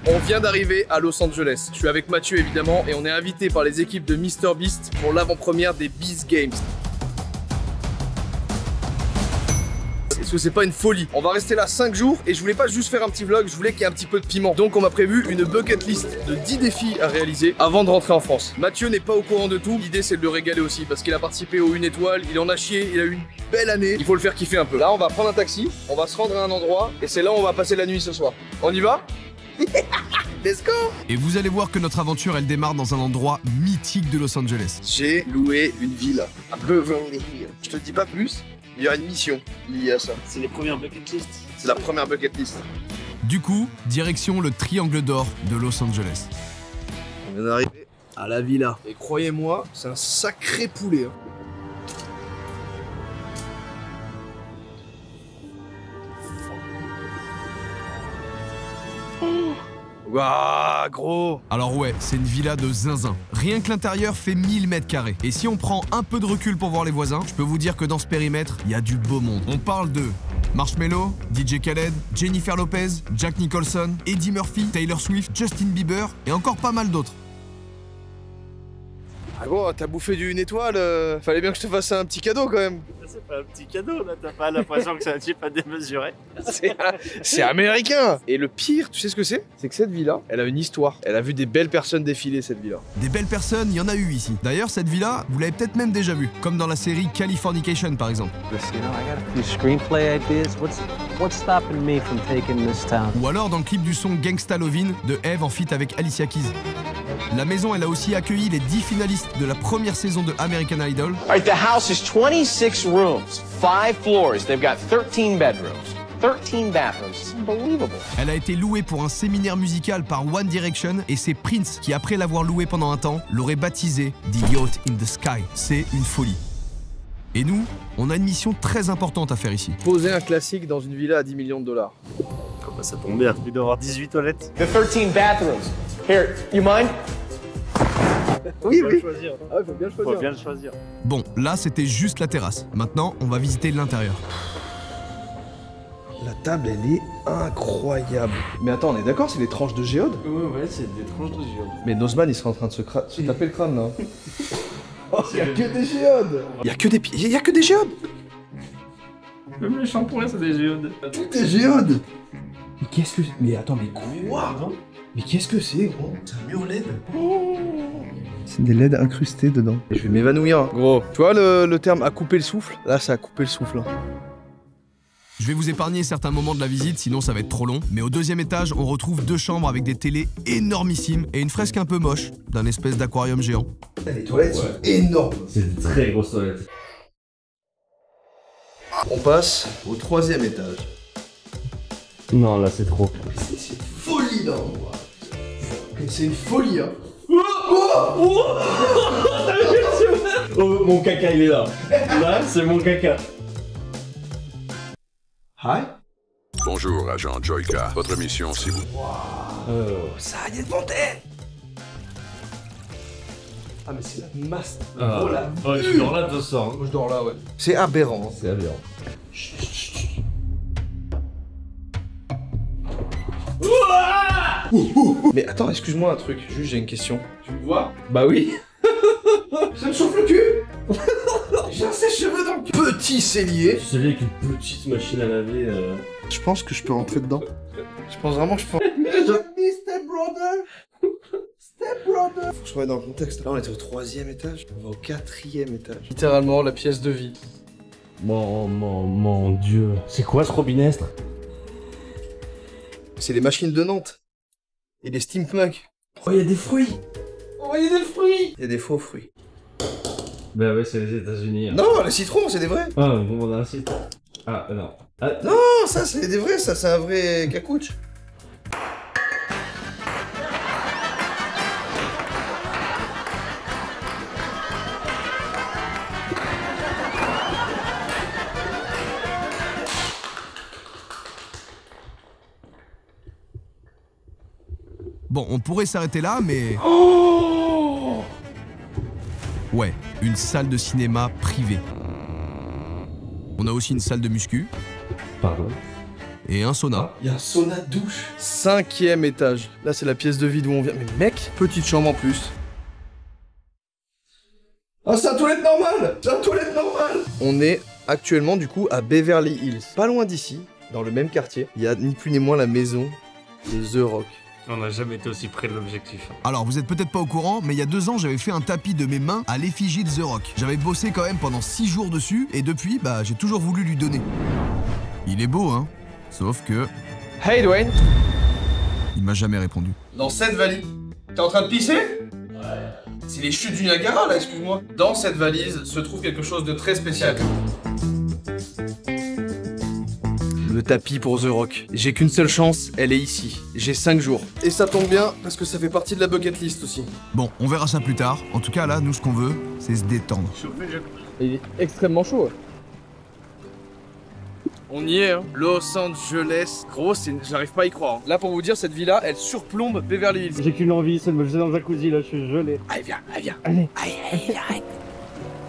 On vient d'arriver à Los Angeles. Je suis avec Mathieu évidemment et on est invité par les équipes de MrBeast pour l'avant-première des Beast Games. Est-ce que c'est pas une folie? On va rester là 5 jours et je voulais pas juste faire un petit vlog, je voulais qu'il y ait un petit peu de piment. Donc on m'a prévu une bucket list de 10 défis à réaliser avant de rentrer en France. Mathieu n'est pas au courant de tout, l'idée c'est de le régaler aussi parce qu'il a participé au 1 étoile, il en a chié, il a eu une belle année. Il faut le faire kiffer un peu. Là on va prendre un taxi, on va se rendre à un endroit et c'est là où on va passer la nuit ce soir. On y va? Let's go! Et vous allez voir que notre aventure elle démarre dans un endroit mythique de Los Angeles. J'ai loué une villa à Beverly Hills. Je te dis pas plus. Il y aura une mission liée à ça. C'est les premières bucket list. C'est la première bucket list. Du coup, direction le triangle d'or de Los Angeles. On vient d'arriver à la villa. Et croyez-moi, c'est un sacré poulet. Waouh, gros! Alors ouais, c'est une villa de zinzin. Rien que l'intérieur fait 1000 mètres carrés. Et si on prend un peu de recul pour voir les voisins, je peux vous dire que dans ce périmètre, il y a du beau monde. On parle de Marshmello, DJ Khaled, Jennifer Lopez, Jack Nicholson, Eddie Murphy, Taylor Swift, Justin Bieber et encore pas mal d'autres. Ah gros, t'as bouffé du 1 étoile, fallait bien que je te fasse un petit cadeau quand même. C'est pas un petit cadeau là, t'as pas l'impression que c'est un type à démesurer. C'est américain. Et le pire, tu sais ce que c'est? C'est que cette villa, elle a une histoire. Elle a vu des belles personnes défiler cette villa. Des belles personnes, il y en a eu ici. D'ailleurs, cette villa, vous l'avez peut-être même déjà vue, comme dans la série Californication par exemple. Ou alors dans le clip du son Gangsta Lovin' de Eve en feat avec Alicia Keys. La maison, elle a aussi accueilli les 10 finalistes de la première saison de American Idol. All right, the house is 26 rooms, 5 floors. They've got 13 bedrooms, 13 bathrooms. It's unbelievable. Elle a été louée pour un séminaire musical par One Direction et c'est Prince qui, après l'avoir louée pendant un temps, l'aurait baptisé The Yacht in the Sky. C'est une folie. Et nous, on a une mission très importante à faire ici. Poser un classique dans une villa à 10 millions de dollars. Oh bah ça tombe bien, il doit avoir 18 toilettes. The 13 bathrooms. Here, you mind? Oui, oui. Choisir. Ah, faut bien le choisir. Faut bien le choisir. Bon, là c'était juste la terrasse. Maintenant, on va visiter l'intérieur. La table, elle est incroyable. Mais attends, on est d'accord, c'est des tranches de géode? Ouais, c'est des tranches de géode. Mais Nozman, il sera en train de se taper le crâne là. Oh, il y a que des géodes. Il y a que des géodes. Même les shampoings, c'est des géodes. Tout est géode. Mais qu'est-ce que... Mais attends, mais quoi? Mais qu'est-ce que c'est, gros? C'est un mur LED. C'est des LED incrustés dedans. Et je vais m'évanouir. Gros, tu vois le terme à couper le souffle? Là, ça a coupé le souffle. Hein. Je vais vous épargner certains moments de la visite, sinon ça va être trop long. Mais au deuxième étage, on retrouve 2 chambres avec des télés énormissimes et une fresque un peu moche d'un espèce d'aquarium géant. Les toilettes sont énormes. C'est des très grosses toilettes. On passe au 3e étage. Non, là c'est trop. C'est une folie là, moi. C'est une folie, hein. Oh, mon caca il est là. Là, c'est mon caca. Hi. Bonjour, agent Joyka. Votre mission, c'est vous. Ça y est de monter. Ah mais c'est la masse. Ah, Oh la ouais, je dors là de soir. Moi je dors là, ouais. C'est aberrant. C'est aberrant. Mais attends, excuse-moi un truc. Juste j'ai une question. Tu me vois? Bah oui. Ça me chauffe le cul. J'ai un sèche-cheveux dans le cul. Petit cellier. Celui avec une petite machine à laver. Je pense que je peux rentrer dedans. Je pense vraiment que je peux. Step brother. Step brother. Faut que je sois dans le contexte. Là on était au 3e étage. On va au 4e étage. Littéralement la pièce de vie. Mon dieu. C'est quoi ce robinestre? C'est les machines de Nantes. Et les steampunk. Oh, il y a des fruits. Oh, il y a des fruits. Il y a des faux fruits. Bah ouais, c'est les États-Unis. Hein. Non, les citrons, c'est des vrais. Ah, bon, on a un site. Ah, non. Ah. Non, ça c'est des vrais, ça c'est un vrai cacouche. Bon, on pourrait s'arrêter là, mais... Oh Ouais, une salle de cinéma privée. On a aussi une salle de muscu. Pardon. et un sauna. Il y a un sauna de douche. 5e étage. Là, c'est la pièce de vie d'où on vient. Mais mec, petite chambre en plus. Ah, c'est un toilette normale. C'est un toilette normale. On est actuellement, du coup, à Beverly Hills. Pas loin d'ici, dans le même quartier. Il y a ni plus ni moins la maison de The Rock. On n'a jamais été aussi près de l'objectif. Alors, vous êtes peut-être pas au courant, mais il y a 2 ans, j'avais fait un tapis de mes mains à l'effigie de The Rock. J'avais bossé quand même pendant 6 jours dessus, et depuis, bah, j'ai toujours voulu lui donner. Il est beau, hein? Sauf que... Hey Dwayne. il m'a jamais répondu. Dans cette valise. T'es en train de pisser? Ouais. C'est les chutes du Niagara, là, excuse-moi. Dans cette valise se trouve quelque chose de très spécial. Le tapis pour The Rock. J'ai qu'une seule chance, elle est ici. J'ai 5 jours. Et ça tombe bien, parce que ça fait partie de la bucket list aussi. Bon, on verra ça plus tard. En tout cas, là, nous, ce qu'on veut, c'est se détendre. Il est extrêmement chaud. On y est, hein. Los Angeles. Gros, j'arrive pas à y croire. Hein. Là, pour vous dire, cette villa, elle surplombe Beverly Hills. J'ai qu'une envie, c'est de me jeter dans le jacuzzi, là, je suis gelé. Allez, viens, viens. Allez. Allez.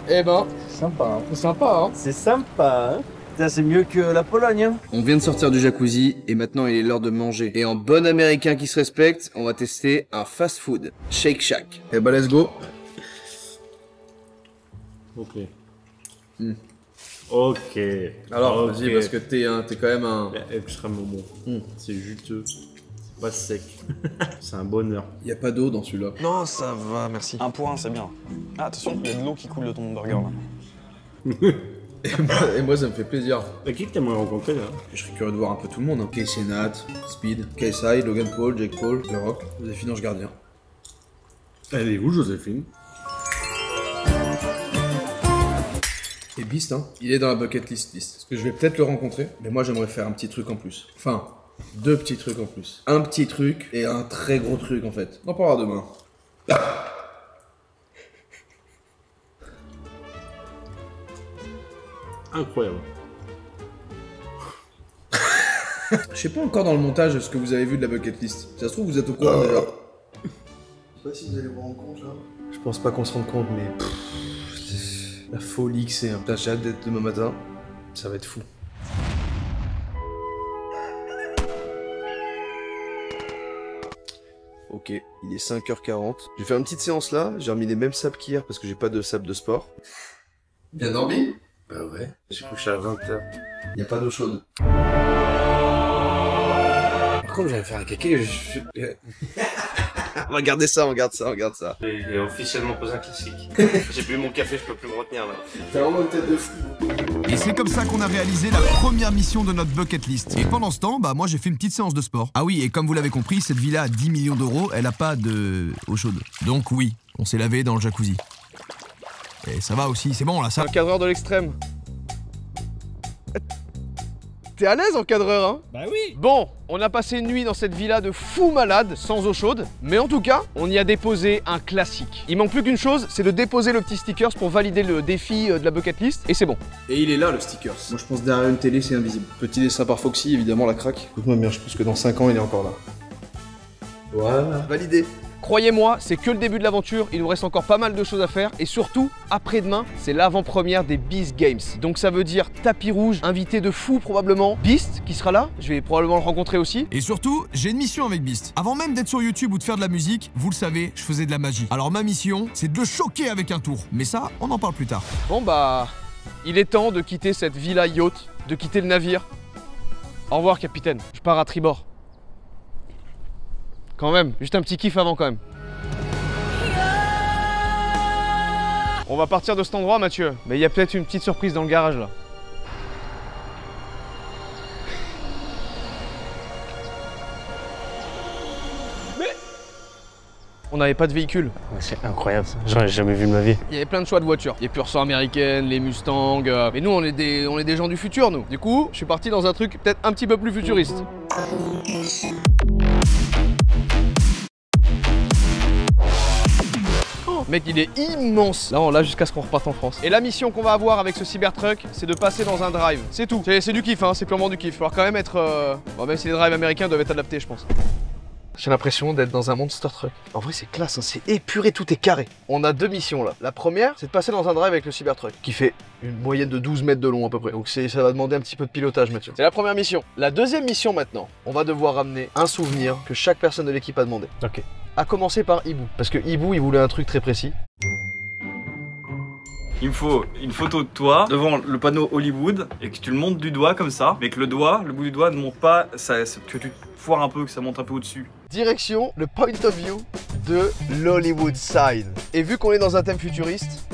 Eh ben, Sympa, hein. c'est sympa, hein. C'est sympa, hein. C'est mieux que la Pologne, hein. On vient de sortir du jacuzzi et maintenant il est l'heure de manger. Et en bon américain qui se respecte, on va tester un fast food. Shake Shack. Eh bah, let's go. Ok. Ok. Alors, Ok. vas-y, parce que t'es quand même un... Extrêmement bon. C'est juteux. C'est pas sec. C'est un bonheur. Y a pas d'eau dans celui-là. Non, ça va, merci. Un point, c'est bien. Ah, attention, il y a de l'eau qui coule de ton burger là. Et moi, ça me fait plaisir. Et qui que t'aimerais rencontrer là? Je serais curieux de voir un peu tout le monde. Hein. Casey Nat, Speed, KSI, Logan Paul, Jake Paul, The Rock, Joséphine Ange Gardien. Elle est où, Joséphine? Et Beast, hein, il est dans la bucket list. Parce que je vais peut-être le rencontrer, mais moi j'aimerais faire un petit truc en plus. Enfin, 2 petits trucs en plus. Un petit truc et un très gros truc en fait. On en parlera demain. Incroyable. Je sais pas encore dans le montage ce que vous avez vu de la bucket list. Ça se trouve, vous êtes au courant déjà. Je sais pas si vous allez vous rendre compte là. Je pense pas qu'on se rende compte, mais. La folie que c'est. Putain, j'ai hâte d'être demain matin. Ça va être fou. Ok, il est 5h40. J'ai fait une petite séance là. J'ai remis les mêmes sables qu'hier parce que j'ai pas de sable de sport. Bien dormi? Bah ouais. J'ai couché à 20h. Y a pas d'eau chaude. Par contre, j'allais faire un caca. On va garder ça, on garde ça, on garde ça. J'ai officiellement posé un classique. J'ai bu mon café, je peux plus me retenir là. T'as vraiment une tête de fou. Et c'est comme ça qu'on a réalisé la première mission de notre bucket list. Et pendant ce temps, bah moi j'ai fait une petite séance de sport. Ah oui, et comme vous l'avez compris, cette villa à 10 millions d'euros, elle a pas de eau chaude. Donc oui, on s'est lavé dans le jacuzzi. Et ça va aussi, c'est bon là, ça... Un cadreur de l'extrême. T'es à l'aise en cadreur, hein? Bah oui. Bon, on a passé une nuit dans cette villa de fou malade, sans eau chaude. Mais en tout cas, on y a déposé un classique. Il manque plus qu'une chose, c'est de déposer le petit stickers pour valider le défi de la bucket list. Et c'est bon. Et il est là, le stickers. Moi, je pense derrière une télé, c'est invisible. Petit dessin par Foxy, évidemment, la craque. Écoute-moi bien, je pense que dans 5 ans, il est encore là. Voilà. Validé. Croyez-moi, c'est que le début de l'aventure, il nous reste encore pas mal de choses à faire et surtout, après-demain, c'est l'avant-première des Beast Games. Donc ça veut dire tapis rouge, invité de fou probablement, Beast qui sera là, je vais probablement le rencontrer aussi. Et surtout, j'ai une mission avec Beast. Avant même d'être sur YouTube ou de faire de la musique, vous le savez, je faisais de la magie. Alors ma mission, c'est de le choquer avec un tour. Mais ça, on en parle plus tard. Bon bah, il est temps de quitter cette villa yacht, de quitter le navire. Au revoir capitaine, je pars à tribord. Quand même, juste un petit kiff avant quand même. On va partir de cet endroit Mathieu, mais il y a peut-être une petite surprise dans le garage là. Mais on n'avait pas de véhicule. C'est incroyable ça, j'en ai jamais vu de ma vie. Il y avait plein de choix de voitures. Les pure sang américaines, les Mustangs. Mais nous on est des gens du futur nous. Du coup, je suis parti dans un truc peut-être un petit peu plus futuriste. Mec, il est immense. Là, on l'a jusqu'à ce qu'on reparte en France. Et la mission qu'on va avoir avec ce Cybertruck, c'est de passer dans un drive. C'est tout. C'est du kiff, hein. C'est purement du kiff. Il va falloir quand même être... Bon, même si les drives américains doivent être adaptés, je pense. J'ai l'impression d'être dans un monster truck. En vrai, c'est classe, hein, c'est épuré, tout est carré. On a 2 missions là. La première, c'est de passer dans un drive avec le Cybertruck, qui fait une moyenne de 12 mètres de long à peu près. Donc ça va demander un petit peu de pilotage, Mathieu. C'est la première mission. La deuxième mission maintenant, on va devoir ramener un souvenir que chaque personne de l'équipe a demandé. Ok. À commencer par Hibou, parce que Hibou, il voulait un truc très précis. Il me faut une photo de toi devant le panneau Hollywood et que tu le montes du doigt comme ça, mais que le bout du doigt ne monte pas, que tu te foires un peu, que ça monte un peu au-dessus. Direction le point of view de l'Hollywood Sign. Et vu qu'on est dans un thème futuriste...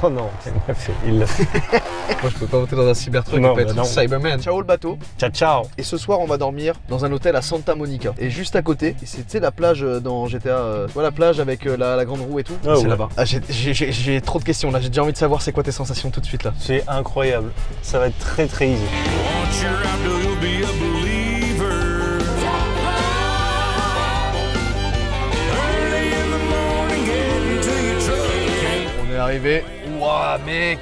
Oh non, il l'a fait. Moi je peux pas monter dans un Cybertruck, Non, je peux bah être non. Cyberman. Ciao le bateau. Ciao, ciao. Et ce soir on va dormir dans un hôtel à Santa Monica. Et juste à côté, c'est tu sais la plage dans GTA, tu vois la plage avec la grande roue et tout, Ah c'est ouais. là-bas. Ah, j'ai trop de questions là, j'ai déjà envie de savoir c'est quoi tes sensations tout de suite là. C'est incroyable. Ça va être très très easy. On est arrivé. Ouah mec.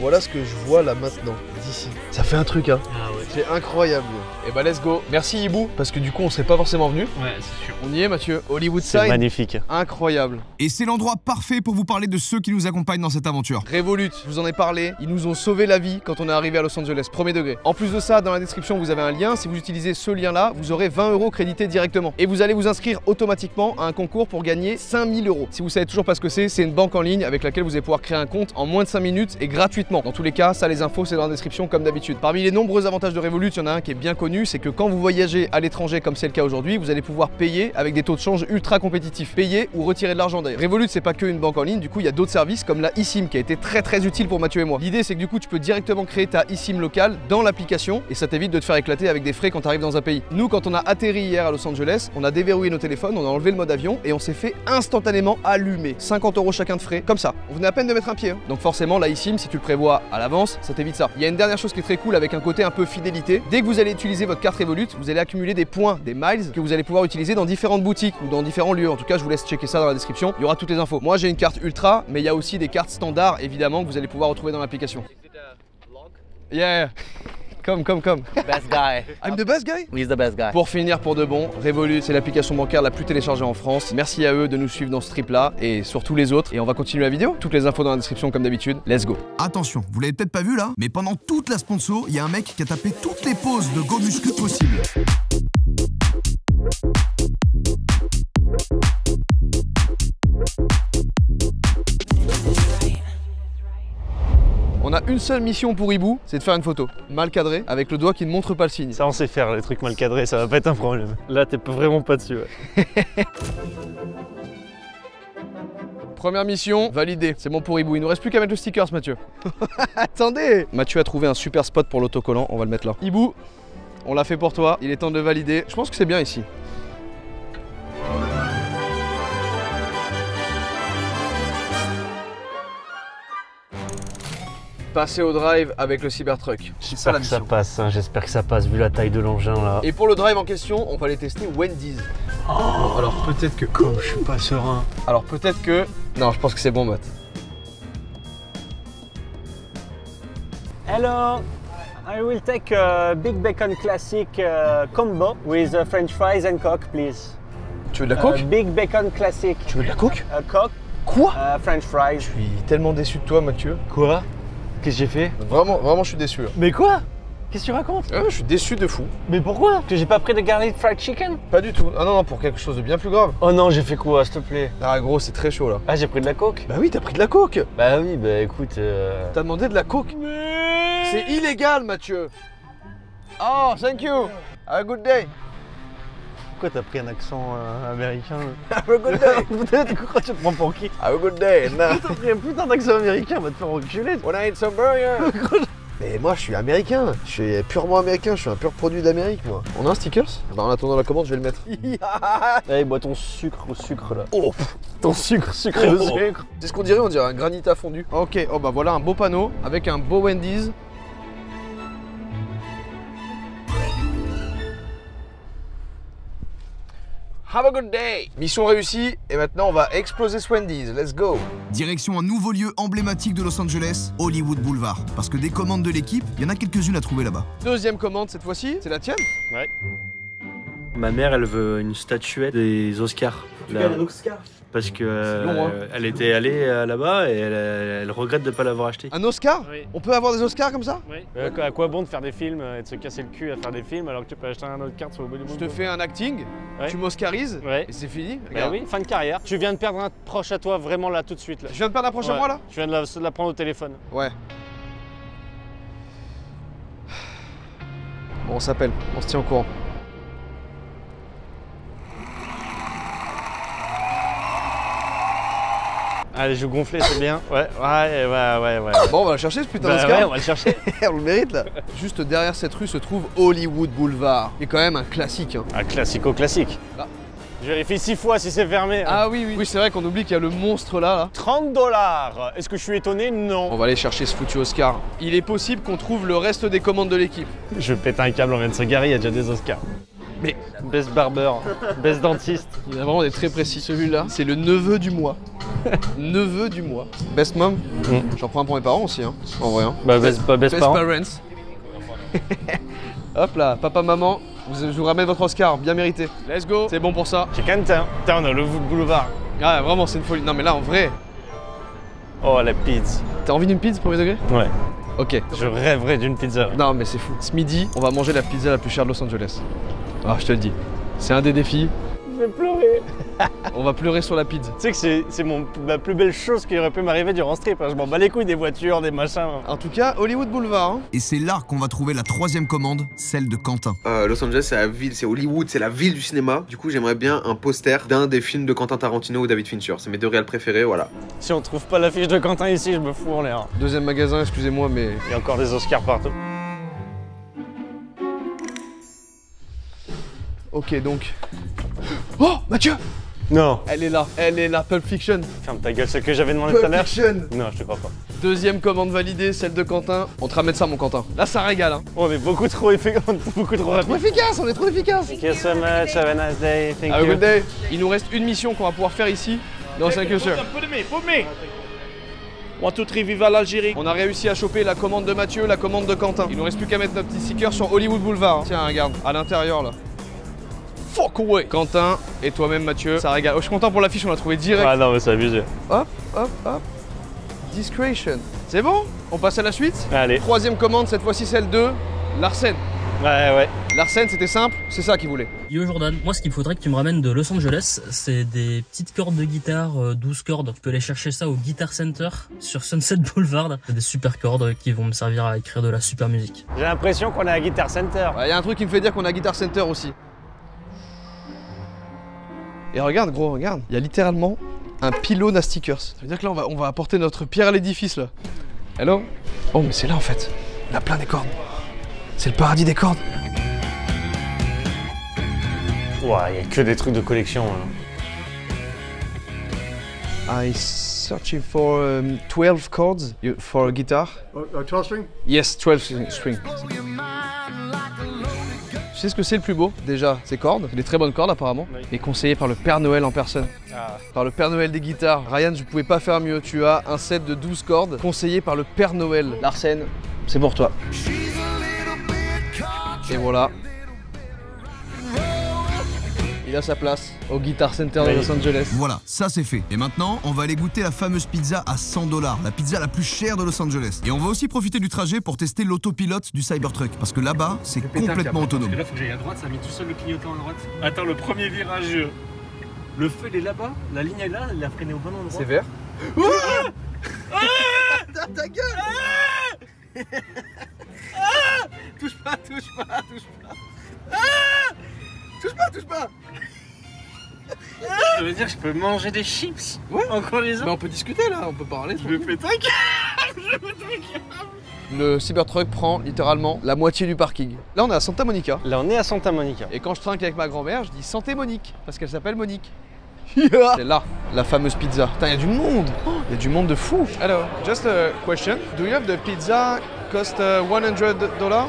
Voilà ce que je vois là maintenant, d'ici. Ça fait un truc hein. Ah ouais. C'est incroyable. Et bah let's go. Merci Hibou, parce que du coup on serait pas forcément venu. Ouais, c'est sûr. On y est Mathieu. Hollywood C'est Sign. magnifique. Incroyable. Et c'est l'endroit parfait pour vous parler de ceux qui nous accompagnent dans cette aventure. Revolut, je vous en ai parlé, ils nous ont sauvé la vie quand on est arrivé à Los Angeles, premier degré. En plus de ça, dans la description, vous avez un lien. Si vous utilisez ce lien-là, vous aurez 20 € crédités directement. Et vous allez vous inscrire automatiquement à un concours pour gagner 5000 €. Si vous savez toujours pas ce que c'est une banque en ligne avec laquelle vous allez pouvoir créer un compte en moins de 5 minutes et gratuitement. Dans tous les cas, ça les infos, c'est dans la description comme d'habitude. Parmi les nombreux avantages de Revolut, il y en a un qui est bien connu, c'est que quand vous voyagez à l'étranger comme c'est le cas aujourd'hui, vous allez pouvoir payer avec des taux de change ultra compétitifs. Payer ou retirer de l'argent d'ailleurs. Revolut, c'est pas que une banque en ligne, du coup il y a d'autres services comme la eSIM qui a été très utile pour Mathieu et moi. L'idée c'est que du coup tu peux directement créer ta eSIM locale dans l'application et ça t'évite de te faire éclater avec des frais quand tu arrives dans un pays. Nous quand on a atterri hier à Los Angeles, on a déverrouillé nos téléphones, on a enlevé le mode avion et on s'est fait instantanément allumer. 50 € chacun de frais, comme ça. On venait à peine de mettre un pied. Hein. Donc forcément la eSIM, si tu le prévois à l'avance, ça t'évite ça. Il y a une dernière chose qui est très cool avec un côté un peu fidélité. Dès que vous allez utiliser votre carte Revolut, vous allez accumuler des points, des miles que vous allez pouvoir utiliser dans différentes boutiques ou dans différents lieux. En tout cas, je vous laisse checker ça dans la description. Il y aura toutes les infos. Moi, j'ai une carte ultra, mais il y a aussi des cartes standards évidemment que vous allez pouvoir retrouver dans l'application. Yeah. Come. Best guy. I'm the best guy. He's the best guy. Pour finir pour de bon, Revolut, c'est l'application bancaire la plus téléchargée en France. Merci à eux de nous suivre dans ce trip là et sur tous les autres. Et on va continuer la vidéo. Toutes les infos dans la description comme d'habitude. Let's go. Attention, vous l'avez peut-être pas vu là, mais pendant toute la sponsor, il y a un mec qui a tapé toutes les poses de go muscu possibles. On a une seule mission pour Hibou, c'est de faire une photo mal cadrée avec le doigt qui ne montre pas le signe. Ça on sait faire, les trucs mal cadrés, ça va pas être un problème. Là t'es vraiment pas dessus. Ouais. Première mission, validée. C'est bon pour Hibou. Il nous reste plus qu'à mettre le stickers, Mathieu. Attendez, Mathieu a trouvé un super spot pour l'autocollant, on va le mettre là. Hibou, on l'a fait pour toi, il est temps de le valider. Je pense que c'est bien ici. Passer au drive avec le Cybertruck. C'est ça la J'espère que ça mission. passe, hein. J'espère que ça passe vu la taille de l'engin là. Et pour le drive en question, on va aller tester Wendy's. Alors peut-être que... Comme je suis pas serein. Alors peut-être que... Non, je pense que c'est bon, Matt. Hello, I will take a Big Bacon Classic combo with French fries and Coke, please. Tu veux de la coke Big Bacon Classic, Tu veux de la coke Coke, Quoi French fries. Je suis tellement déçu de toi, Mathieu. Quoi? Qu'est-ce que j'ai fait? Vraiment, je suis déçu. Là. Mais quoi? Qu'est-ce que tu racontes? Je suis déçu de fou. Mais pourquoi? Que j'ai pas pris de garlic fried chicken? Pas du tout. Ah non, pour quelque chose de bien plus grave. Oh non, j'ai fait quoi, s'il te plaît? Ah gros, c'est très chaud là. Ah, j'ai pris de la coke? Bah oui, t'as pris de la coke. Bah oui, bah écoute. T'as demandé de la coke. C'est illégal, Mathieu. Oh, thank you. Have a good day. Pourquoi t'as pris un accent américain? Have a good day. Peut-être pourquoi tu te prends pour qui? Have a good day. Nah. T'as pris un putain d'accent américain, va te faire reculer. When I eat some burger. Mais moi, je suis américain. Je suis purement américain. Je suis un pur produit d'Amérique, moi. On a un stickers? Bah, en attendant la commande, je vais le mettre. Allez, bois ton sucre au sucre là. Oh, Ton sucre au sucre. c'est ce qu'on dirait, on dirait un granita fondu. Ok, oh bah voilà un beau panneau avec un beau Wendy's. Have a good day. Mission réussie, et maintenant on va exploser ce Wendy's. Let's go. Direction un nouveau lieu emblématique de Los Angeles, Hollywood Boulevard. Parce que des commandes de l'équipe, il y en a quelques-unes à trouver là-bas. Deuxième commande cette fois-ci, c'est la tienne? Ouais. Ma mère, elle veut une statuette des Oscars. Parce que long, hein. elle était allée là-bas et elle regrette de ne pas l'avoir acheté. Un Oscar? Oui. On peut avoir des Oscars comme ça? Oui. À quoi bon de faire des films et de se casser le cul à faire des films alors que tu peux acheter un autre carte sur le bout du Je monde? te fais un acting, Ouais. tu m'oscarises, Ouais. et c'est fini. Bah Regarde. oui, fin de carrière. Tu viens de perdre un proche à toi vraiment là tout de suite. Là. Je viens de perdre un prochain Ouais. mois là? Tu viens de la prendre au téléphone. Ouais. Bon, on s'appelle, on se tient au courant. Allez, je gonfler, c'est bien. Ouais. Bon, on va le chercher ce putain Bah d'Oscar. ouais, on va le chercher. On le mérite là. Juste derrière cette rue se trouve Hollywood Boulevard, qui est quand même un classique. Hein. Un classico-classique. Là. Je vérifie 6 fois si c'est fermé. Ah oui, oui. Oui, c'est vrai qu'on oublie qu'il y a le monstre là. 30 $. Est-ce que je suis étonné? Non. On va aller chercher ce foutu Oscar. Il est possible qu'on trouve le reste des commandes de l'équipe. Je pète un câble, on vient de se garer, il y a déjà des Oscars. Mais Best barber, best dentiste. il y a vraiment des très précis. Celui-là, c'est le neveu du mois. Neveu du mois. Best mom. J'en prends un pour mes parents aussi, hein. En vrai. Hein. Bah, best parent. parents. Hop là, papa, maman, je vous ramène votre Oscar, bien mérité. Let's go. C'est bon pour ça. Chicken Town. Putain, on a le boulevard. Ah, vraiment, c'est une folie. Non, mais là, en vrai, Oh, la pizza. t'as envie d'une pizza premier degré? Ouais. Ok. Je rêverais d'une pizza. Non, mais c'est fou. Ce midi, on va manger la pizza la plus chère de Los Angeles. Ah, je te le dis. C'est un des défis. Je vais pleurer. On va pleurer sur la pizza. Tu sais que c'est la plus belle chose qui aurait pu m'arriver durant ce trip. Hein. Je m'en bats les couilles des voitures, des machins. En tout cas, Hollywood Boulevard. Hein. Et c'est là qu'on va trouver la troisième commande, celle de Quentin. Los Angeles, c'est la ville, c'est Hollywood, c'est la ville du cinéma. Du coup, j'aimerais bien un poster d'un des films de Quentin Tarantino ou David Fincher. C'est mes deux réals préférés, voilà. Si on trouve pas l'affiche de Quentin ici, je me fous en l'air. Deuxième magasin, excusez-moi, mais... Il y a encore des Oscars partout. Ok, donc... Oh, Mathieu! Non. Elle est là, Pulp Fiction. Ferme ta gueule, ce que j'avais demandé tout à Pulp l'heure. Fiction. Non, je te crois pas. Deuxième commande validée, celle de Quentin. On te ramène ça, mon Quentin. Là, ça régale, hein. On est beaucoup trop rapide. Trop efficace, on est trop efficace. Thank you so much, have a nice day, thank Have a you. good day. Il nous reste une mission qu'on va pouvoir faire ici. Non, thank you, sir. One, two, three, viva l'Algérie. On a réussi à choper la commande de Mathieu, la commande de Quentin. Il nous reste plus qu'à mettre notre petit sticker sur Hollywood Boulevard. Hein. Tiens, regarde, à l'intérieur là. Fuck away. Quentin et toi-même Mathieu, ça régale. Oh, je suis content pour l'affiche, on l'a trouvé direct. Ah non, mais c'est abusé. Hop, hop, hop. Discretion. C'est bon? On passe à la suite? Allez. Troisième commande, cette fois-ci celle de Larsen. Ouais. Larsen, c'était simple, c'est ça qu'il voulait. Yo Jordan, moi ce qu'il faudrait que tu me ramènes de Los Angeles, c'est des petites cordes de guitare, 12 cordes. Tu peux aller chercher ça au Guitar Center sur Sunset Boulevard. C'est des super cordes qui vont me servir à écrire de la super musique. J'ai l'impression qu'on est à Guitar Center. Il y a un truc qui me fait dire qu'on a Guitar Center aussi. Et regarde gros, regarde, il y a littéralement un pylône à stickers. Ça veut dire que là on va apporter notre pierre à l'édifice là. Hello? Oh mais c'est là en fait, il a plein des cordes. C'est le paradis des cordes. Ouah, il y a que des trucs de collection. Hein. I searching for 12 chords for a guitar. 12 string? Yes, 12 string. Tu sais ce que c'est le plus beau? Déjà, ces cordes, c'est des très bonnes cordes apparemment, Oui. et conseillées par le Père Noël en personne. Ah. Par le Père Noël des guitares. Ryan, je pouvais pas faire mieux. Tu as un set de 12 cordes conseillé par le Père Noël. Larsen, c'est pour toi. Et voilà. Il a sa place au Guitar Center de Los Angeles. Voilà, ça c'est fait. Et maintenant, on va aller goûter la fameuse pizza à 100 $, la pizza la plus chère de Los Angeles. Et on va aussi profiter du trajet pour tester l'autopilote du Cybertruck, parce que là-bas, c'est complètement autonome. Là, faut que j'aille à droite, ça a mis tout seul le clignotant à droite. Attends, le premier virage. Le feu, il est là-bas, la ligne est là, il a freiné au bon endroit. C'est vert. Ta gueule. Touche pas. Touche pas. Ça veut dire que je peux manger des chips? Ouais. Encore les Mais autres? on peut discuter là, on peut parler. Je me pète un câble. Le Cybertruck prend littéralement la moitié du parking. Là on est à Santa Monica. Là, on est à Santa Monica. Et quand je trinque avec ma grand-mère, je dis santé Monique, parce qu'elle s'appelle Monique. C'est là, la fameuse pizza. Putain, il y a du monde. Il y a du monde de fou. Alors, just a question. Do you have the pizza cost $100.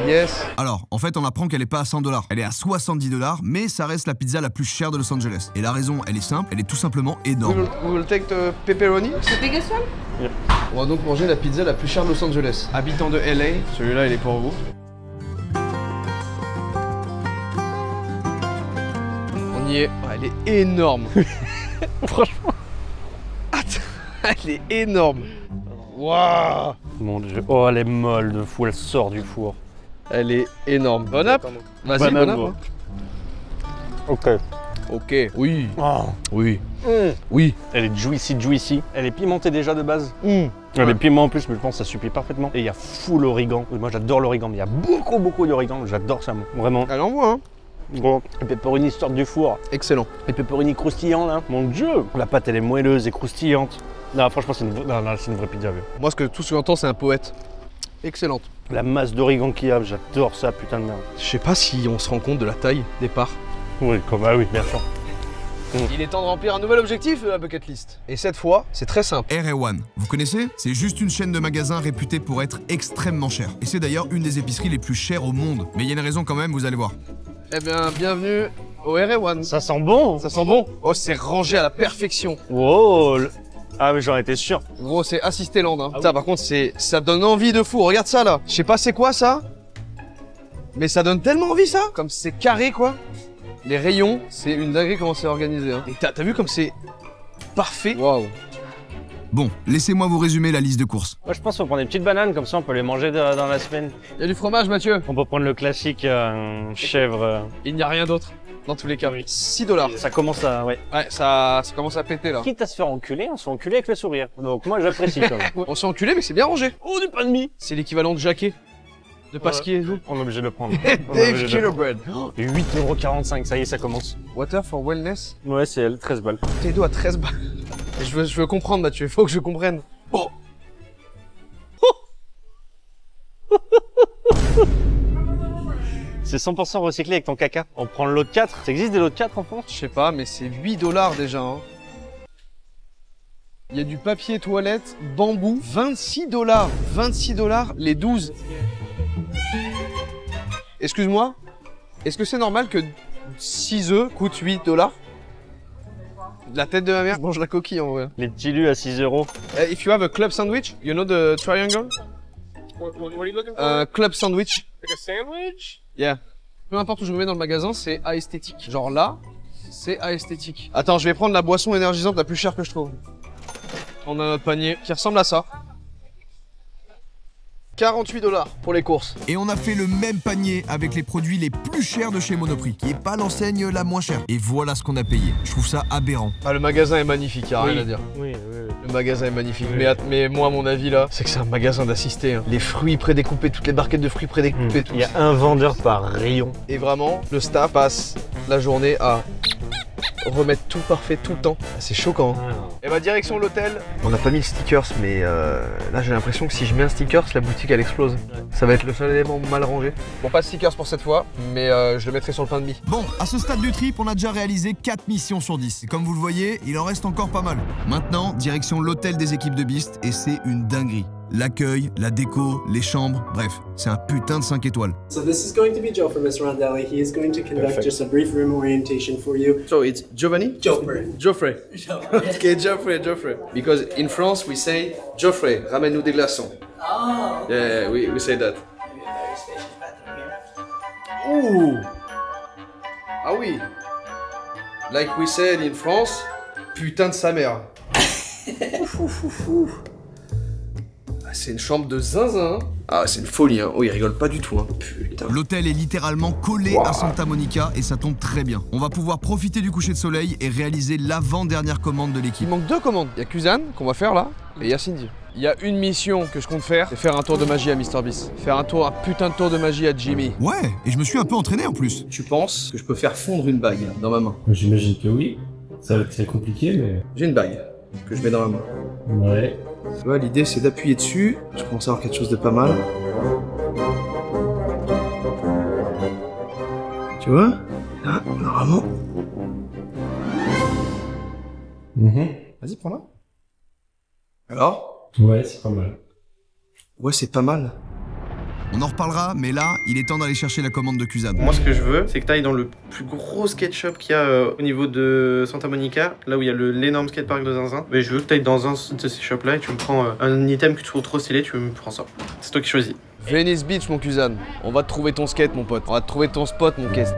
Yes. Alors, en fait, on apprend qu'elle est pas à $100. Elle est à $70, mais ça reste la pizza la plus chère de Los Angeles. Et la raison, elle est simple, elle est tout simplement énorme. We will take the pepperoni. The biggest one? Yep. On va donc manger la pizza la plus chère de Los Angeles. Habitant de LA, celui-là il est pour vous. On y est. Oh, elle est énorme. Franchement. Attends, elle est énorme. Waouh. Mon dieu. Oh, elle est molle de fou, elle sort du four. Elle est énorme. Bon app. Vas-y, Bon bon app, app. Ok. Ok. Oui. Oh. Oui. Oui. Elle est juicy. Elle est pimentée déjà de base. Elle est piment en plus, mais je pense que ça suffit parfaitement. Et il y a full origan. Moi j'adore l'origan, mais il y a beaucoup d'origan. J'adore ça, moi. Vraiment. Elle envoie, hein. Bon, les pepperoni sortent du four. Excellent. Les pepperoni croustillants là. Mon dieu. La pâte elle est moelleuse et croustillante. Non, franchement, c'est une vraie pizza. Moi, tout ce que j'entends, c'est un poète. Excellente. La masse d'origan qu'il y a, j'adore ça, putain de merde. Je sais pas si on se rend compte de la taille des parts. Oui, ah oui, bien sûr. Il est temps de remplir un nouvel objectif à Bucket List. Et cette fois, c'est très simple. RA1, vous connaissez? C'est juste une chaîne de magasins réputée pour être extrêmement chère. Et c'est d'ailleurs une des épiceries les plus chères au monde. Mais il y a une raison quand même, vous allez voir. Eh bien, bienvenue au RA1. Ça sent bon. Ça sent bon. Oh, c'est rangé à la perfection. Wow. Ah mais j'en étais sûr. Gros, c'est Assisté Land. Hein. Ça, par contre, ça donne envie de fou. Regarde ça, là. Je sais pas c'est quoi, ça. Mais ça donne tellement envie, ça. Comme c'est carré, quoi. Les rayons, c'est une dinguerie comment c'est organisé. Hein. Et t'as vu comme c'est parfait. Waouh. Bon, laissez-moi vous résumer la liste de courses. Moi je pense qu'on prend des petites bananes, comme ça on peut les manger dans la semaine. Il y a du fromage, Mathieu. On peut prendre le classique chèvre. Il n'y a rien d'autre. Dans tous les cas. Oui. $6. Ça commence à... Ouais, ça commence à péter, là. Quitte à se faire enculer, on se fait enculer avec le sourire. Donc moi j'apprécie quand même. On se fait enculer, mais c'est bien rangé. Oh, du pain de mie. C'est l'équivalent de Jacquet. De Pasquier et tout. On est obligé de le prendre. Dave Kilobread. 8,45 €, ça y est, ça commence. Water for Wellness. Ouais, c'est elle, 13 balles. Tes dos à 13 balles. Je veux comprendre, Mathieu, il faut que je comprenne. Oh. C'est 100% recyclé avec ton caca. On prend le lot de 4. Ça existe des lots de 4 en France? Je sais pas, mais c'est $8 déjà. Hein. Il y a du papier toilette, bambou, $26. $26 les 12. Excuse-moi, est-ce que c'est normal que 6 œufs coûtent $8? La tête de ma mère, je mange la coquille en vrai. Les petits lus à 6 €. If you have a club sandwich, you know the triangle? What are you looking for? Club sandwich. Like a sandwich? Yeah. Peu importe où je me mets dans le magasin, c'est à esthétique. Genre là, c'est à esthétique. Attends, je vais prendre la boisson énergisante la plus chère que je trouve. On a notre panier qui ressemble à ça. $48 pour les courses. Et on a fait le même panier avec les produits les plus chers de chez Monoprix, qui est pas l'enseigne la moins chère. Et voilà ce qu'on a payé. Je trouve ça aberrant. Ah, le magasin est magnifique, y'a rien à dire. Oui. Le magasin est magnifique. Oui. Mais moi, mon avis là, c'est que c'est un magasin d'assistés. Hein. Les fruits prédécoupés, toutes les barquettes de fruits prédécoupés. Il y a un vendeur par rayon. Et vraiment, le staff passe la journée à remettre tout parfait tout le temps. C'est choquant. Hein. Et bah direction l'hôtel. On n'a pas mis le stickers, mais là j'ai l'impression que si je mets un stickers, la boutique elle explose. Ça va être le seul élément mal rangé. Bon, pas de stickers pour cette fois, mais je le mettrai sur le pain de mie. Bon, à ce stade du trip, on a déjà réalisé 4 missions sur 10. Et comme vous le voyez, il en reste encore pas mal. Maintenant, direction l'hôtel des équipes de Beast, et c'est une dinguerie. L'accueil, la déco, les chambres, bref, c'est un putain de 5 étoiles. So this is going to be Joe from Mr. Rondelli. He is going to conduct just a brief room orientation for you. So it's Giovanni? Geoffrey. Geoffrey. Okay, Geoffrey. Because in France we say Geoffrey, ramène-nous des glaçons. Oh. Yeah, we say that. Maybe a very spacious bathroom here. Ouh. Ah oui. Like we said in France, putain de sa mère. C'est une chambre de zinzin. Ah, c'est une folie, hein. Oh, il rigole pas du tout, hein. Putain. L'hôtel est littéralement collé à Santa Monica et ça tombe très bien. On va pouvoir profiter du coucher de soleil et réaliser l'avant-dernière commande de l'équipe. Il manque 2 commandes. Il y a Kuzan qu'on va faire là, et il y a Cindy. Il y a une mission que je compte faire, c'est faire un tour de magie à MrBeast. Faire un putain de tour de magie à Jimmy. Ouais, et je me suis un peu entraîné en plus. Tu penses que je peux faire fondre une bague dans ma main? J'imagine que oui. Ça va être très compliqué, mais... J'ai une bague que je mets dans ma main. Ouais. Tu vois, l'idée c'est d'appuyer dessus. Je commence à avoir quelque chose de pas mal. Tu vois? Là, normalement. Vas-y, prends-la. Alors? Ouais, c'est pas mal. Ouais, c'est pas mal. On en reparlera, mais là, il est temps d'aller chercher la commande de Kuzan. Moi, ce que je veux, c'est que tu ailles dans le plus gros skate shop qu'il y a au niveau de Santa Monica, là où il y a l'énorme skatepark de Zinzin. Mais je veux que tu ailles dans un de ces shops-là et tu me prends un item que tu trouves trop stylé, tu me prends ça. C'est toi qui choisis. Venice Beach, mon Kuzan. On va te trouver ton skate, mon pote. On va te trouver ton spot, mon caisse.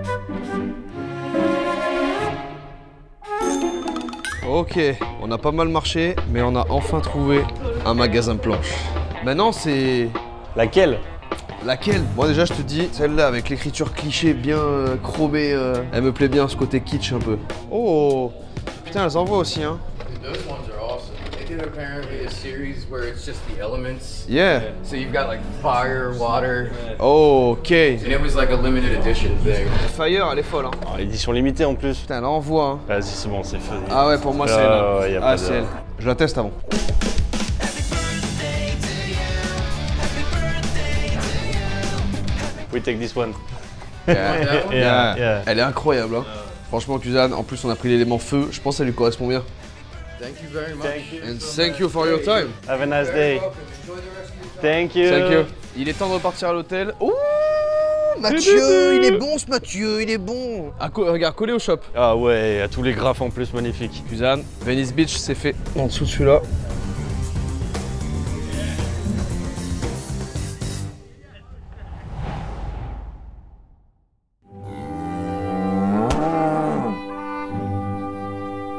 Ok, on a pas mal marché, mais on a enfin trouvé un magasin planche. Maintenant, c'est... Laquelle? Laquelle? Moi déjà je te dis, celle-là avec l'écriture cliché bien chromée, elle me plaît bien ce côté kitsch un peu. Oh, putain elles envoient aussi hein. Apparently a series where it's just the elements. Yeah. So you've got like fire, water. Oh, ok. And it was like a limited edition thing. Fire, elle est folle hein. Oh, édition limitée en plus. Putain, elle envoie hein. Vas-y, c'est bon, c'est fait. Ah ouais, pour moi c'est elle. Ah, c'est elle. Je la teste avant. We take this one. Yeah. Elle est incroyable hein. Franchement Kuzan, en plus on a pris l'élément feu, je pense que ça lui correspond bien. Thank you very much. And thank you for your time. Have a nice day. Thank you. Thank you. Il est temps de repartir à l'hôtel. Ouh, Mathieu, il est bon ce Mathieu, il est bon. Ah, regarde, collé au shop. Ah ouais, à tous les graphes en plus, magnifique. Kuzan, Venice Beach, c'est fait en dessous de celui-là.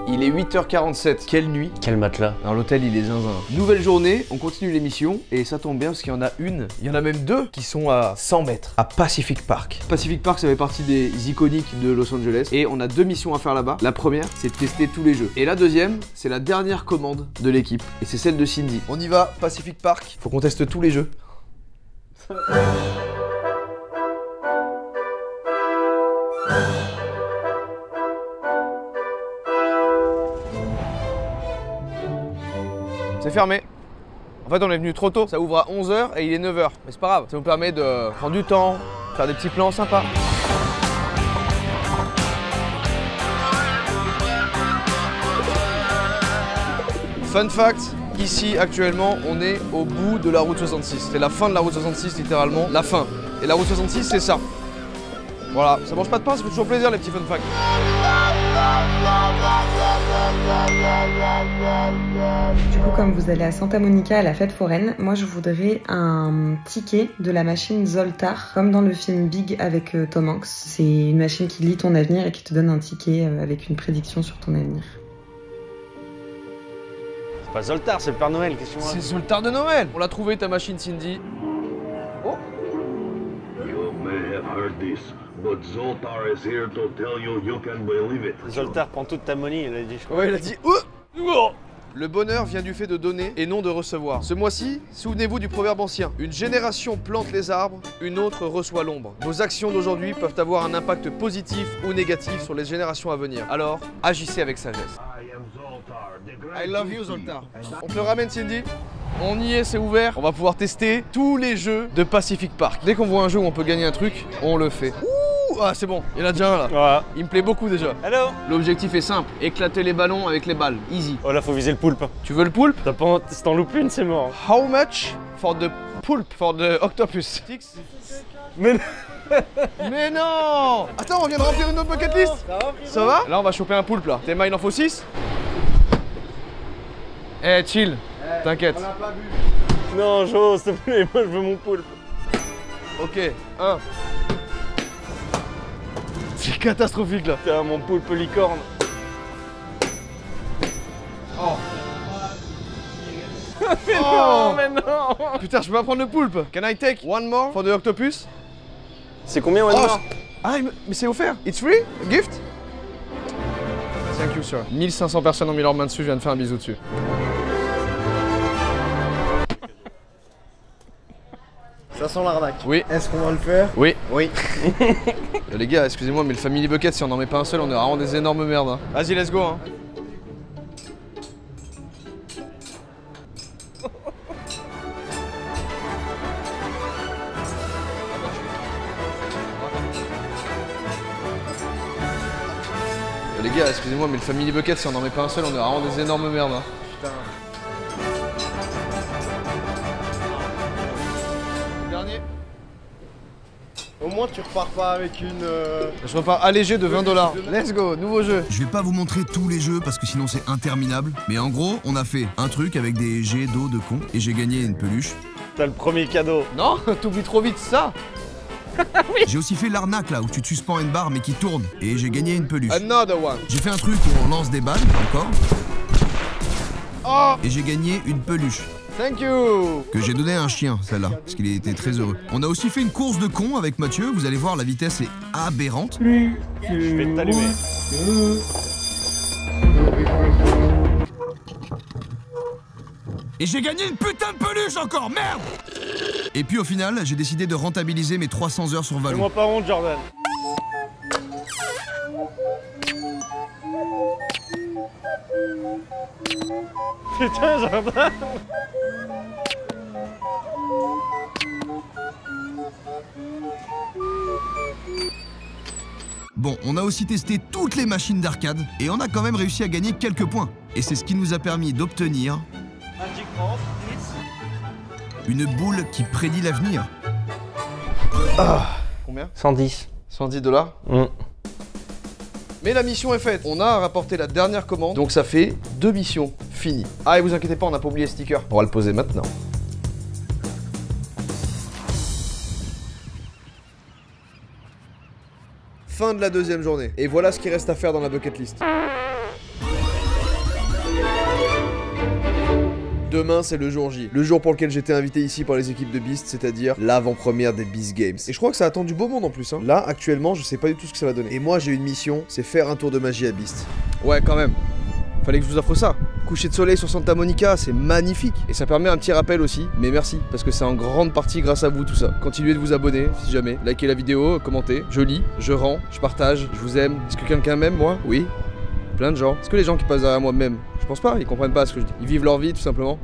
Il est 8h47, quelle nuit. Quel matelas. Alors l'hôtel il est zinzin. Nouvelle journée, on continue l'émission et ça tombe bien parce qu'il y en a une, il y en a même deux qui sont à 100 mètres, à Pacific Park. Pacific Park ça fait partie des iconiques de Los Angeles et on a deux missions à faire là-bas. La première c'est de tester tous les jeux et la deuxième c'est la dernière commande de l'équipe et c'est celle de Cindy. On y va, Pacific Park, faut qu'on teste tous les jeux. C'est fermé. En fait, on est venu trop tôt. Ça ouvre à 11h et il est 9h. Mais c'est pas grave. Ça nous permet de prendre du temps, faire des petits plans sympas. Fun fact, ici actuellement, on est au bout de la route 66. C'est la fin de la route 66, littéralement. La fin. Et la route 66, c'est ça. Voilà. Ça mange pas de pain, ça fait toujours plaisir les petits fun facts. Du coup, comme vous allez à Santa Monica à la fête foraine, moi je voudrais un ticket de la machine Zoltar, comme dans le film Big avec Tom Hanks. C'est une machine qui lit ton avenir et qui te donne un ticket avec une prédiction sur ton avenir. C'est pas Zoltar, c'est le Père Noël, qu'est-ce que tu vois? C'est Zoltar de Noël. On l'a trouvé ta machine, Cindy. Oh. You may have heard this, but Zoltar is here to tell you you can believe it. Zoltar prend toute ta money, il a dit, je crois. Ouais, il a dit. Le bonheur vient du fait de donner et non de recevoir. Ce mois-ci, souvenez-vous du proverbe ancien. Une génération plante les arbres, une autre reçoit l'ombre. Vos actions d'aujourd'hui peuvent avoir un impact positif ou négatif sur les générations à venir. Alors, agissez avec sagesse. I love you, Zoltar. On te le ramène, Cindy. On y est, c'est ouvert. On va pouvoir tester tous les jeux de Pacific Park. Dès qu'on voit un jeu où on peut gagner un truc, on le fait. Ouh, ah, c'est bon, il y en a déjà un là. Ouais. Il me plaît beaucoup déjà. Hello. L'objectif est simple, éclater les ballons avec les balles. Easy. Oh là, faut viser le poulpe. Tu veux le poulpe? Si t'en loupes une, c'est mort. How much for the poulpe, for the octopus? Mais mais non! Attends, on vient de remplir une autre bucket list. Ça va? Là, on va choper un poulpe là. Tes mains, il en faut 6? Eh, chill. T'inquiète. Non, Jo, s'il te plaît, moi je veux mon poulpe. Ok, 1. C'est catastrophique là. T'as mon poulpe licorne. Oh. Mais oh. non, mais non. Putain, je peux pas prendre le poulpe. Can I take one more for the octopus? C'est combien one more? Ah, mais c'est offert. It's free? A gift? Thank you, sir. 1500 personnes ont mis leurs mains dessus, je viens de faire un bisou dessus. Ça sent l'arnaque. Oui. Est-ce qu'on va le faire? Oui. Oui. Les gars, excusez-moi, mais le Family Bucket, si on n'en met pas un seul, on est vraiment des énormes merdes. Hein. Vas-y, let's go. Hein. Les gars, excusez-moi, mais le Family Bucket, si on n'en met pas un seul, on est vraiment des énormes merdes. Hein. Putain. moins tu repars pas avec une... Je repars allégé de 20 $. Let's go, nouveau jeu. Je vais pas vous montrer tous les jeux parce que sinon c'est interminable. Mais en gros, on a fait un truc avec des jets d'eau de con et j'ai gagné une peluche. T'as le premier cadeau. Non, t'oublies trop vite ça. Oui. J'ai aussi fait l'arnaque là où tu te suspends une barre mais qui tourne et j'ai gagné une peluche. Another one. J'ai fait un truc où on lance des balles encore. Oh. Et j'ai gagné une peluche. Thank you. Que j'ai donné à un chien, celle-là, parce qu'il était très heureux. On a aussi fait une course de con avec Mathieu, vous allez voir, la vitesse est aberrante. Je vais t'allumer. Et j'ai gagné une putain de peluche encore, merde. Et puis au final, j'ai décidé de rentabiliser mes 300 heures sur Valo. Fais-moi pas honte, Jordan. Putain, Jordan. Bon, on a aussi testé toutes les machines d'arcade et on a quand même réussi à gagner quelques points. Et c'est ce qui nous a permis d'obtenir une boule qui prédit l'avenir. Ah, combien? 110. 110 $. Mais la mission est faite. On a rapporté la dernière commande, donc ça fait 2 missions finies. Ah, et vous inquiétez pas, on n'a pas oublié le sticker. On va le poser maintenant. Fin de la deuxième journée. Et voilà ce qui reste à faire dans la bucket list. Demain, c'est le jour J. Le jour pour lequel j'étais invité ici par les équipes de Beast, c'est-à-dire l'avant-première des Beast Games. Et je crois que ça attend du beau monde en plus. Hein. Là, actuellement, je sais pas du tout ce que ça va donner. Et moi, j'ai une mission, c'est faire un tour de magie à Beast. Ouais, quand même. Fallait que je vous offre ça. Coucher de soleil sur Santa Monica, c'est magnifique. Et ça permet un petit rappel aussi, mais merci, parce que c'est en grande partie grâce à vous tout ça. Continuez de vous abonner, si jamais. Likez la vidéo, commentez. Je lis, je rends, je partage, je vous aime. Est-ce que quelqu'un m'aime, moi? Oui. Plein de gens. Est-ce que les gens qui passent derrière moi m'aiment? Je pense pas, ils comprennent pas ce que je dis. Ils vivent leur vie, tout simplement.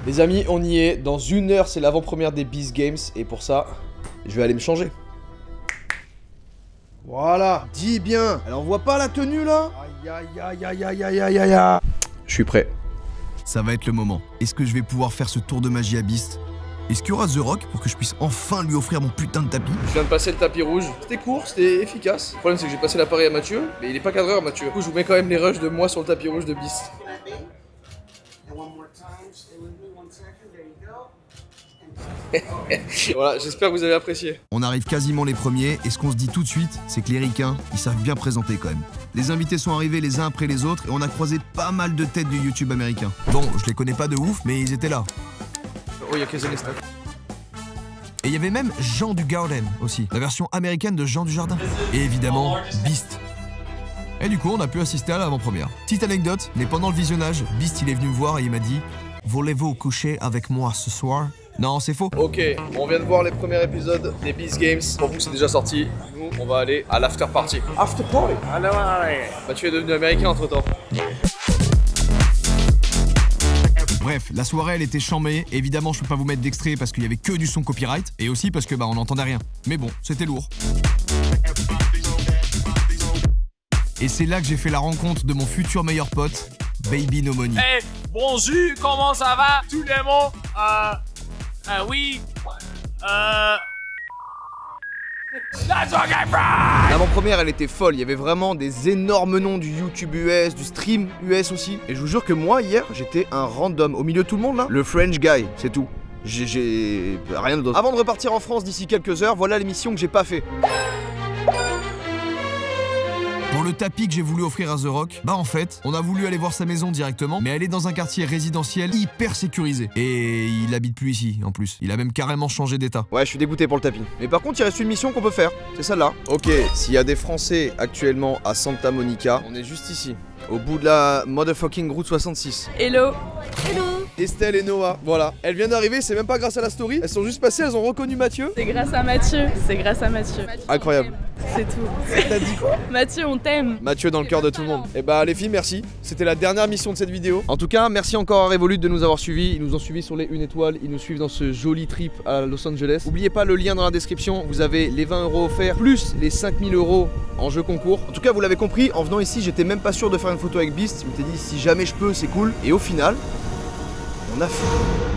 Les amis, on y est. Dans 1 heure, c'est l'avant-première des Beast Games. Et pour ça, je vais aller me changer. Voilà. Dis bien. Alors, on voit pas la tenue, là? Aïe, aïe, aïe, aïe, aïe, aïe, aïe, aïe, aïe. Je suis prêt. Ça va être le moment. Est-ce que je vais pouvoir faire ce tour de magie à Beast? Est-ce qu'il y aura The Rock pour que je puisse enfin lui offrir mon putain de tapis? Je viens de passer le tapis rouge. C'était court, c'était efficace. Le problème, c'est que j'ai passé l'appareil à Mathieu, mais il est pas cadreur, Mathieu. Du coup, je vous mets quand même les rushs de moi sur le tapis rouge de Beast. Voilà, j'espère que vous avez apprécié. On arrive quasiment les premiers, et ce qu'on se dit tout de suite, c'est que les ricains, ils savent bien présenter quand même. Les invités sont arrivés les uns après les autres, et on a croisé pas mal de têtes du YouTube américain. Bon, je les connais pas de ouf, mais ils étaient là. Oh, il y a Casey Neistat. Et il y avait même Jean du Garden aussi, la version américaine de Jean du Jardin. Et évidemment, Beast. Et du coup, on a pu assister à l'avant-première. Petite anecdote, mais pendant le visionnage, Beast il est venu me voir et il m'a dit « Voulez-vous coucher avec moi ce soir ?» Non, c'est faux. Ok, on vient de voir les premiers épisodes des Beast Games. Pour vous, c'est déjà sorti. Nous, on va aller à l'after party. After party. Mathieu est devenu américain entre-temps. Bref, la soirée elle était chambée. Évidemment, je peux pas vous mettre d'extrait parce qu'il y avait que du son copyright et aussi parce que on n'entendait rien. Mais bon, c'était lourd. Et c'est là que j'ai fait la rencontre de mon futur meilleur pote, Baby No Money. Hey, bonjour, comment ça va tout le monde? Oui. L'avant-première, elle était folle. Il y avait vraiment des énormes noms du YouTube US, du stream US aussi. Et je vous jure que moi, hier, j'étais un random. Au milieu de tout le monde, là, le French guy, c'est tout. J'ai rien d'autre. Avant de repartir en France d'ici quelques heures, voilà l'émission que j'ai pas fait. Pour le tapis que j'ai voulu offrir à The Rock, bah en fait, on a voulu aller voir sa maison directement, mais elle est dans un quartier résidentiel hyper sécurisé. Et il habite plus ici, en plus. Il a même carrément changé d'état. Ouais, je suis dégoûté pour le tapis. Mais par contre, il reste une mission qu'on peut faire. C'est celle-là. Ok, s'il y a des Français actuellement à Santa Monica, on est juste ici. Au bout de la motherfucking route 66. Hello. Hello. Estelle et Noah, voilà. Elles viennent d'arriver, c'est même pas grâce à la story. Elles sont juste passées, elles ont reconnu Mathieu. C'est grâce à Mathieu. C'est grâce à Mathieu. Incroyable. C'est tout. T'as dit quoi? Mathieu, on t'aime. Mathieu dans le cœur de tout le monde. Et bah les filles, merci. C'était la dernière mission de cette vidéo. En tout cas, merci encore à Revolut de nous avoir suivis. Ils nous ont suivis sur les 1 étoile. Ils nous suivent dans ce joli trip à Los Angeles. N'oubliez pas le lien dans la description. Vous avez les 20 € offerts plus les 5000 € en jeu concours. En tout cas, vous l'avez compris, en venant ici, j'étais même pas sûr de faire une photo avec Beast. Je m'étais dit si jamais je peux, c'est cool. Et au final, on a fait.